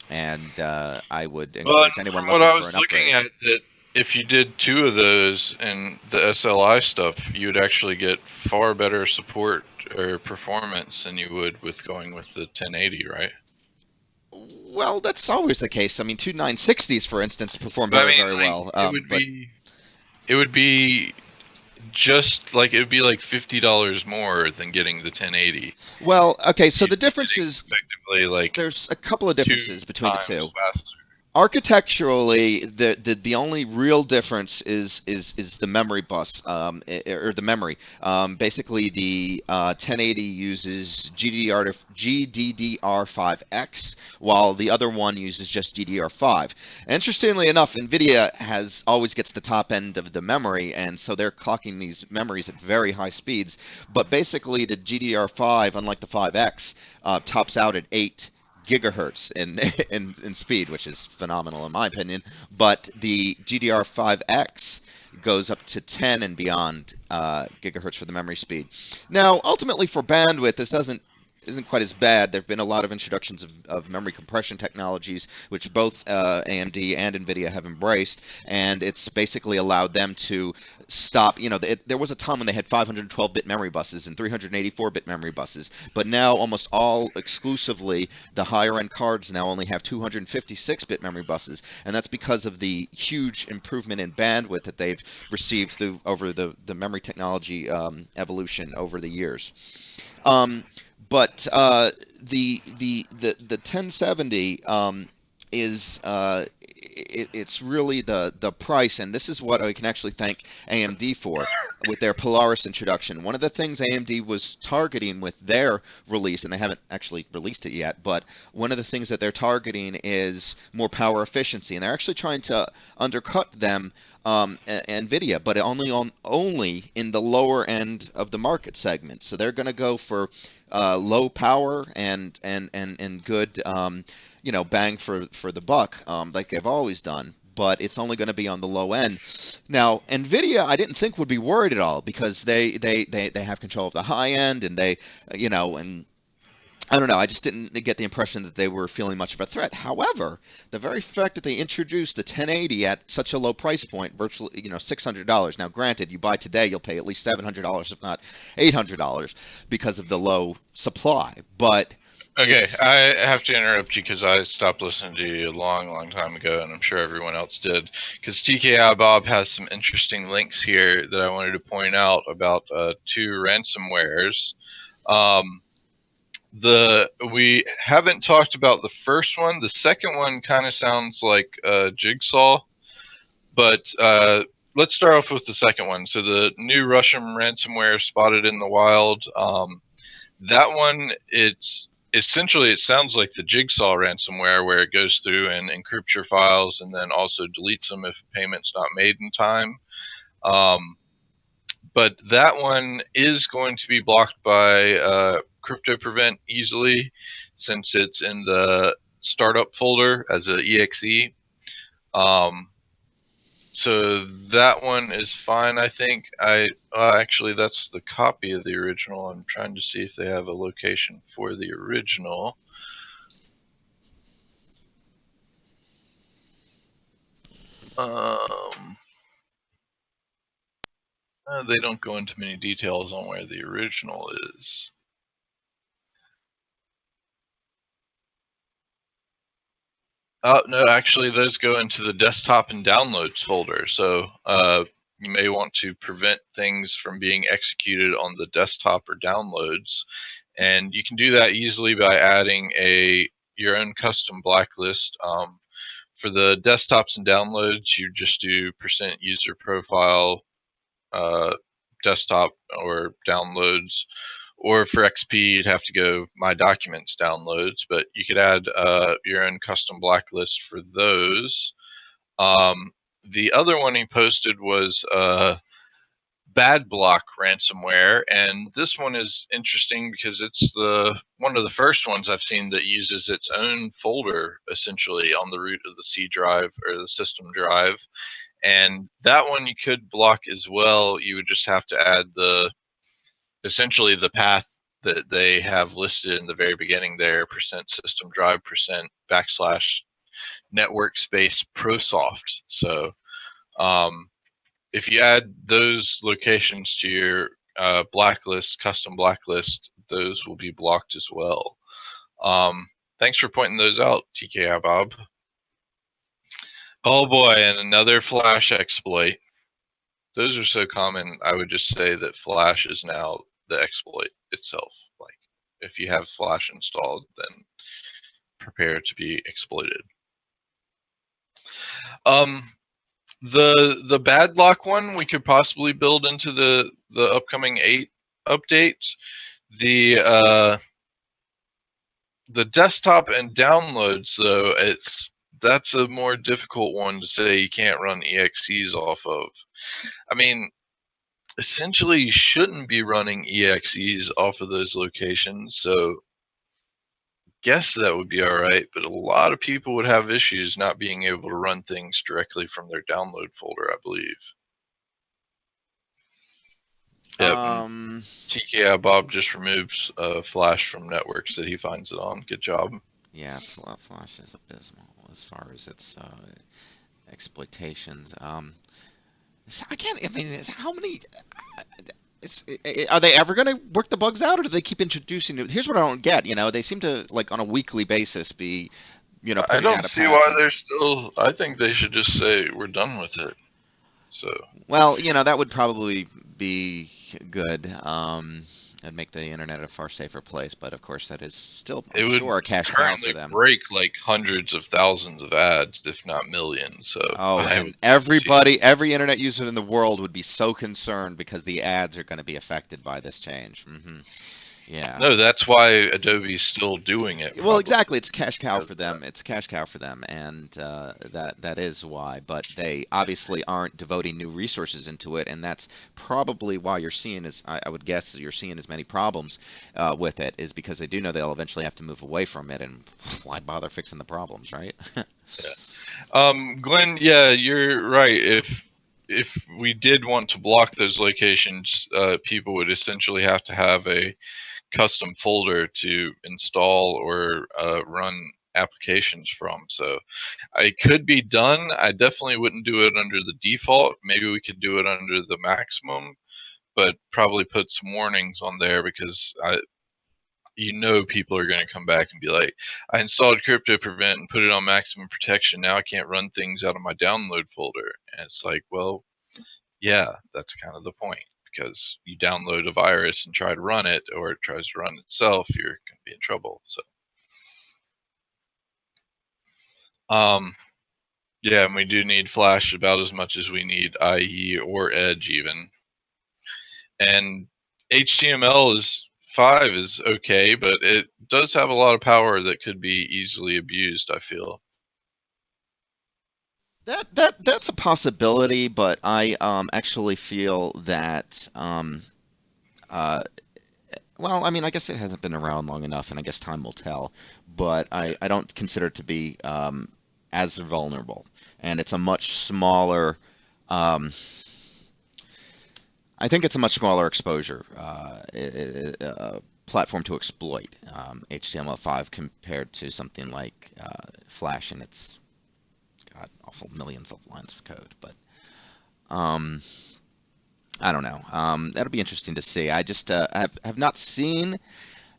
and I would Well, encourage anyone from what looking I for was an looking upgrade. at, that if you did 2 of those and the SLI stuff, you would actually get far better support or performance than you would with going with the 1080, right? Well, that's always the case. I mean, two 960s, for instance, perform But I very, mean, very like well. But it would be just like it would be like $50 more than getting the 1080. well, okay. So You'd the be difference getting is effectively like there's a couple of two differences between the two. times faster. Architecturally, the only real difference is the memory bus, or the memory. Basically, the 1080 uses GDDR5X, while the other one uses just DDR5. Interestingly enough, NVIDIA has always gets the top end of the memory, and so they're clocking these memories at very high speeds. But basically, the GDDR5, unlike the 5X, tops out at 8 gigahertz in speed, which is phenomenal in my opinion. But the GDR5X goes up to 10 and beyond gigahertz for the memory speed. Now, ultimately for bandwidth, this isn't quite as bad. There have been a lot of introductions of memory compression technologies, which both AMD and NVIDIA have embraced, and it's basically allowed them to stop. There was a time when they had 512-bit memory buses and 384-bit memory buses, but now almost all exclusively the higher-end cards now only have 256-bit memory buses, and that's because of the huge improvement in bandwidth that they've received over the memory technology evolution over the years. But the 1070 is it's really the price, and this is what I can actually thank AMD for with their Polaris introduction. One of the things AMD was targeting with their release, and they haven't actually released it yet, but one of the things that they're targeting is more power efficiency, and they're actually trying to undercut them, NVIDIA, but only in the lower end of the market segment. So they're going to go for low power and good bang for the buck, like they've always done. But it's only going to be on the low end. Now, NVIDIA, I didn't think would be worried at all because they have control of the high end, and and I don't know. I just didn't get the impression that they were feeling much of a threat. However, the very fact that they introduced the 1080 at such a low price point, virtually, $600. Now, granted, you buy today, you'll pay at least $700, if not $800, because of the low supply. But Okay, I have to interrupt you because I stopped listening to you a long, long time ago, and I'm sure everyone else did. Because TKI Bob has some interesting links here that I wanted to point out about 2 ransomwares. We haven't talked about the first one. The second one kind of sounds like Jigsaw, but let's start off with the second one. So the new Russian ransomware spotted in the wild. That one, it's essentially, it sounds like the Jigsaw ransomware, where it goes through and encrypts your files and then also deletes them if payment's not made in time. But that one is going to be blocked by Crypto Prevent easily, since it's in the startup folder as an exe. So that one is fine, I think. Actually, that's the copy of the original. I'm trying to see if they have a location for the original. They don't go into many details on where the original is. No, actually, those go into the desktop and downloads folder. So you may want to prevent things from being executed on the desktop or downloads. And you can do that easily by adding your own custom blacklist. For the desktops and downloads, you just do %user profile desktop or downloads. Or for XP, you'd have to go My Documents downloads, but you could add your own custom blacklist for those. The other one he posted was BadBlock Ransomware, and this one is interesting because it's one of the first ones I've seen that uses its own folder essentially on the root of the C drive or the system drive. And that one you could block as well. You would just have to add essentially the path that they have listed in the very beginning there, %system drive %/network space prosoft. So if you add those locations to your blacklist, custom blacklist, those will be blocked as well. Thanks for pointing those out, TKI Bob. Oh boy, and another Flash exploit. Those are so common, I would just say that Flash is now the exploit itself. Like, if you have Flash installed, then prepare to be exploited. The BadBlock one we could possibly build into the upcoming 8 update. The desktop and downloads though, that's a more difficult one to say you can't run EXEs off of. I mean, essentially you shouldn't be running EXEs off of those locations, so guess that would be alright, but a lot of people would have issues not being able to run things directly from their download folder, I believe. Yep. TKI Bob just removes Flash from networks that he finds it on. Good job. Yeah, Flash is abysmal as far as its exploitations. I can't. I mean, how many? Are they ever going to work the bugs out, or do they keep introducing new? Here's what I don't get. They seem to, like, on a weekly basis be, I don't see why they're still. I think they should just say we're done with it. So. Well, that would probably be good. And make the internet a far safer place, but of course that is still, I'm sure, a cash cow for them. It would break like hundreds of thousands of ads, if not millions. So and every internet user in the world would be so concerned because the ads are going to be affected by this change. Yeah. No, that's why Adobe's still doing it. Well, exactly. It's a cash cow for them. It's a cash cow for them, and that is why. But they obviously aren't devoting new resources into it, and that's probably why you're seeing, I would guess, you're seeing as many problems with it, is because they do know they'll eventually have to move away from it, and why bother fixing the problems, right? Yeah. Glenn, yeah, you're right. If we did want to block those locations, people would essentially have to have a custom folder to install or run applications from. So it could be done. I definitely wouldn't do it under the default. Maybe we could do it under the maximum, but probably put some warnings on there because people are going to come back and be like, I installed Crypto Prevent and put it on maximum protection. Now I can't run things out of my download folder. And it's like, well, yeah, that's kind of the point. Because you download a virus and try to run it, or it tries to run itself, you're going to be in trouble. So, yeah, and we do need Flash about as much as we need IE or Edge even. And HTML5 is okay, but it does have a lot of power that could be easily abused, I feel. That's a possibility, but I actually feel that well, I mean, I guess it hasn't been around long enough, and I guess time will tell. But I don't consider it to be as vulnerable, and it's a much smaller. I think it's a much smaller exposure platform to exploit, HTML5, compared to something like Flash and its awful millions of lines of code. But I don't know. That'll be interesting to see. I just have not seen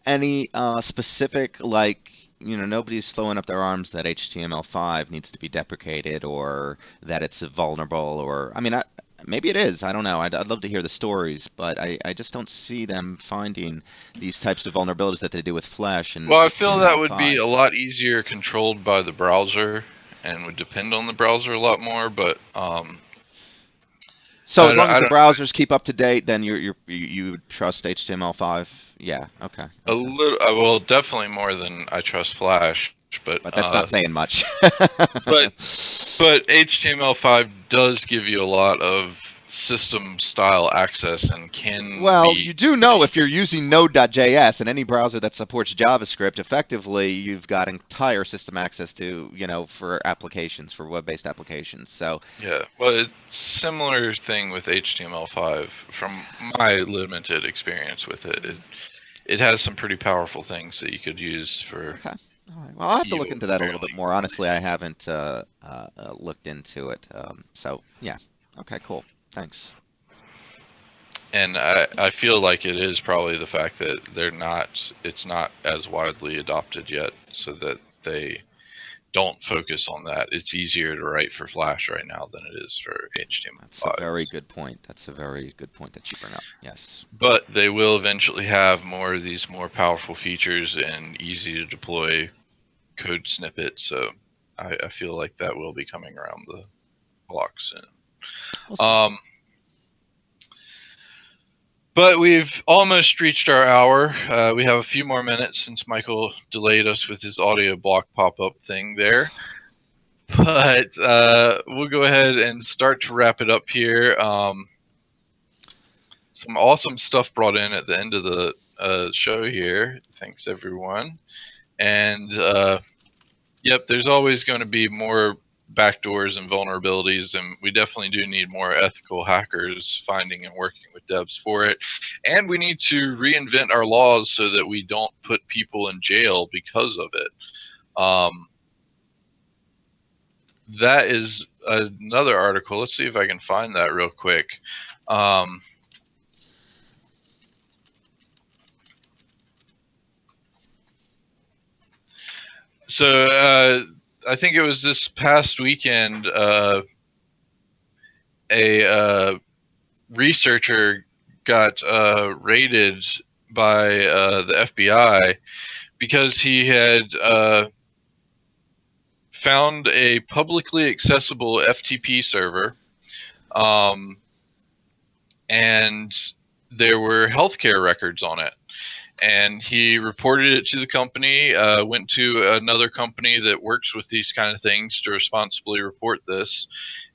any specific, like, nobody's throwing up their arms that HTML5 needs to be deprecated or that it's vulnerable, or, I mean, maybe it is. I don't know. I'd love to hear the stories, but I just don't see them finding these types of vulnerabilities that they do with Flash. Well, I feel that would be a lot easier controlled by the browser and would depend on the browser a lot more, but so as long as the browsers keep up to date, then you would trust HTML5. Yeah, okay. A little, well, definitely more than I trust Flash, but that's not saying much. but HTML5 does give you a lot of system style access and can Well, be. you do know if you're using Node.js in any browser that supports JavaScript, effectively you've got entire system access to, for applications, for web-based applications. So Yeah, well, it's similar thing with HTML5 from my limited experience with it. It has some pretty powerful things that you could use for okay. All right. Well, I'll have to look even into that a little bit fairly. more. Honestly, I haven't looked into it. So yeah. Okay, cool. Thanks. And I feel like it is probably the fact that it's not as widely adopted yet, so that they don't focus on that. It's easier to write for Flash right now than it is for That's a HTML5. very good point. That's a very good point that you bring up. Yes. But they will eventually have more of these more powerful features and easy to deploy code snippets. So I feel like that will be coming around the block soon. We'll see. But we've almost reached our hour. We have a few more minutes since Michael delayed us with his audio block pop-up thing there. But we'll go ahead and start to wrap it up here. Some awesome stuff brought in at the end of the show here. Thanks, everyone. And yep, there's always going to be more backdoors and vulnerabilities, and we definitely do need more ethical hackers finding and working with devs for it. And we need to reinvent our laws so that we don't put people in jail because of it. That is another article. Let's see if I can find that real quick. So I think it was this past weekend, a researcher got raided by the FBI because he had found a publicly accessible FTP server, and there were healthcare records on it. And he reported it to the company, went to another company that works with these kind of things to responsibly report this.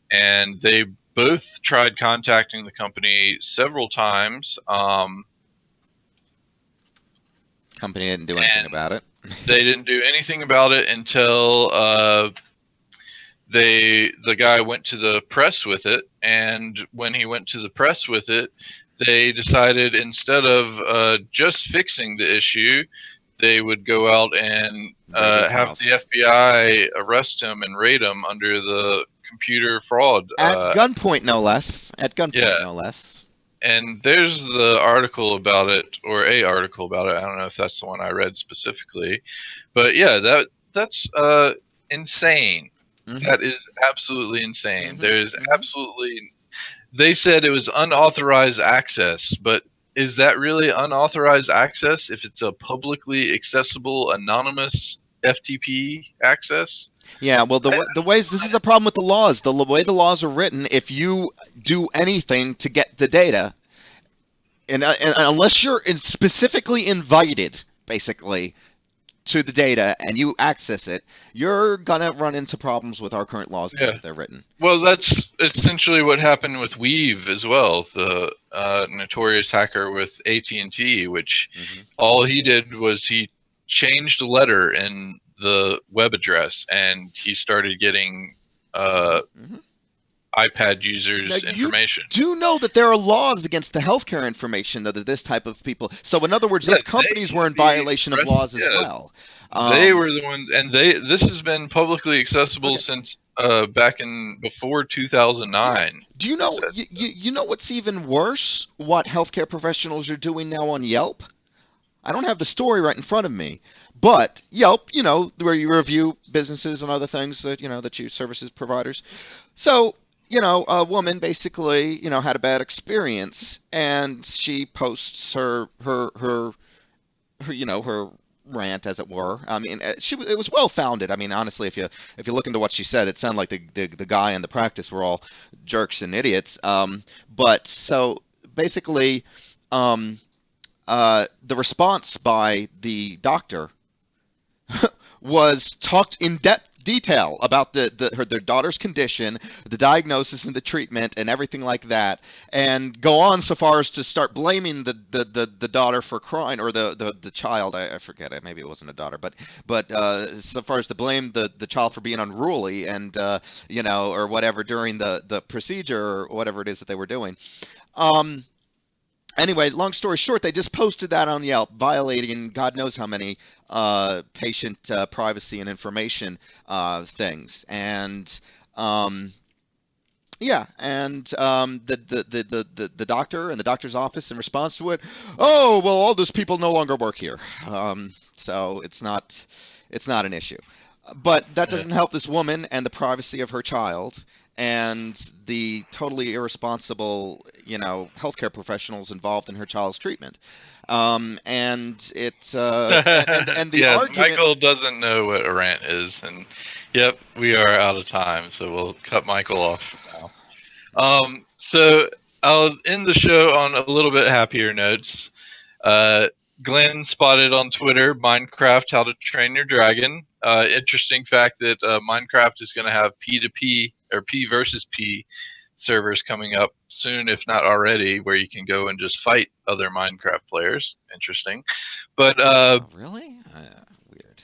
And they both tried contacting the company several times. Company didn't do anything about it. They didn't do anything about it until the guy went to the press with it. And when he went to the press with it, they decided instead of just fixing the issue, they would go out and have the FBI arrest him and raid him under the computer fraud. At gunpoint, no less. At gunpoint, no less. And there's the article about it, or a article about it. I don't know if that's the one I read specifically. But yeah, that's insane. Mm-hmm. That is absolutely insane. Mm-hmm. There's absolutely... They said it was unauthorized access, but is that really unauthorized access if it's a publicly accessible, anonymous FTP access? Yeah, well, the ways, this is the problem with the laws. The way the laws are written, if you do anything to get the data, and unless you're specifically invited, basically, to the data and you access it, you're gonna run into problems with our current laws that they're written. Well, that's essentially what happened with Weave as well, the notorious hacker with AT&T, which all he did was he changed a letter in the web address, and he started getting iPad users' information. You do know that there are laws against the healthcare information that this type of people. So in other words, those companies were in violation of laws as well. They were the ones, and this has been publicly accessible since back in before 2009. Do you know? You know what's even worse? What healthcare professionals are doing now on Yelp? I don't have the story right in front of me, but Yelp, where you review businesses and other things that that you services providers. So a woman basically, had a bad experience, and she posts her rant, as it were. I mean, it was well founded. I mean, honestly, if you look into what she said, it sounded like the guy and the practice were all jerks and idiots. But so basically, the response by the doctor was talked in detail about their daughter's condition, the diagnosis and the treatment and everything like that, and go on so far as to start blaming the daughter for crying, or the child. I forget it. Maybe it wasn't a daughter, but so far as to blame the child for being unruly and or whatever during the procedure or whatever it is that they were doing. Anyway, long story short, they just posted that on Yelp, violating God knows how many patient privacy and information things. And yeah, and the doctor and the doctor's office in response to it, oh well, all those people no longer work here, so it's not an issue. But that doesn't help this woman and the privacy of her child and the totally irresponsible, healthcare professionals involved in her child's treatment. And it's and the yeah, argument. Michael doesn't know what a rant is, and yep, we are out of time, so we'll cut Michael off now. So I'll end the show on a little bit happier notes. Glenn spotted on Twitter Minecraft How to Train Your Dragon. Interesting fact that Minecraft is going to have P2P or P versus P servers coming up soon, if not already, where you can go and just fight other Minecraft players. Interesting. But really? Weird.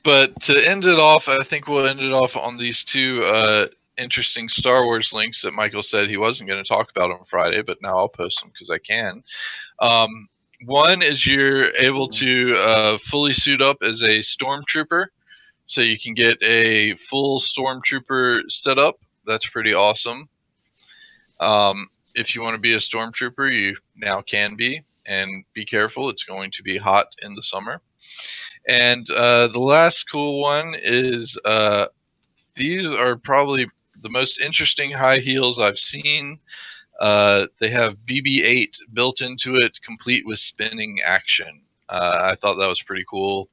But to end it off, I think we'll end it off on these two interesting Star Wars links that Michael said he wasn't going to talk about on Friday, but now I'll post them because I can. One is you're able to fully suit up as a stormtrooper, so you can get a full stormtrooper setup. That's pretty awesome. If you want to be a stormtrooper, you now can be, and be careful, it's going to be hot in the summer. And the last cool one is these are probably the most interesting high heels I've seen. They have BB-8 built into it, complete with spinning action. I thought that was pretty cool.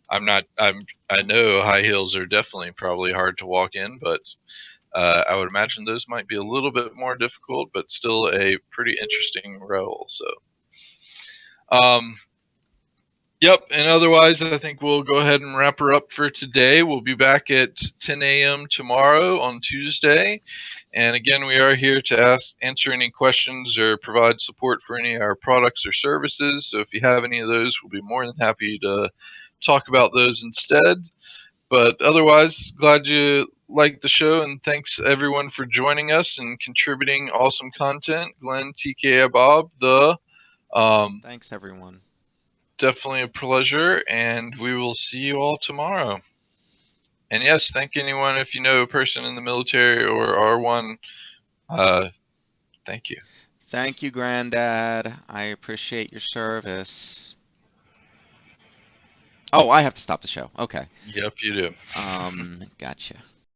I know high heels are definitely probably hard to walk in, but I would imagine those might be a little bit more difficult, but still a pretty interesting role. So, yep. And otherwise, I think we'll go ahead and wrap her up for today. We'll be back at 10 a.m. tomorrow on Tuesday. And again, we are here to answer any questions or provide support for any of our products or services. So if you have any of those, we'll be more than happy to talk about those instead. But otherwise, glad you liked the show, and thanks everyone for joining us and contributing awesome content. Glenn, TK, Bob, thanks everyone. Definitely a pleasure, and we will see you all tomorrow. And yes, thank anyone if you know a person in the military or are one. Thank you. Thank you, Granddad. I appreciate your service. Oh, I have to stop the show. Okay. Yep, you do. Gotcha.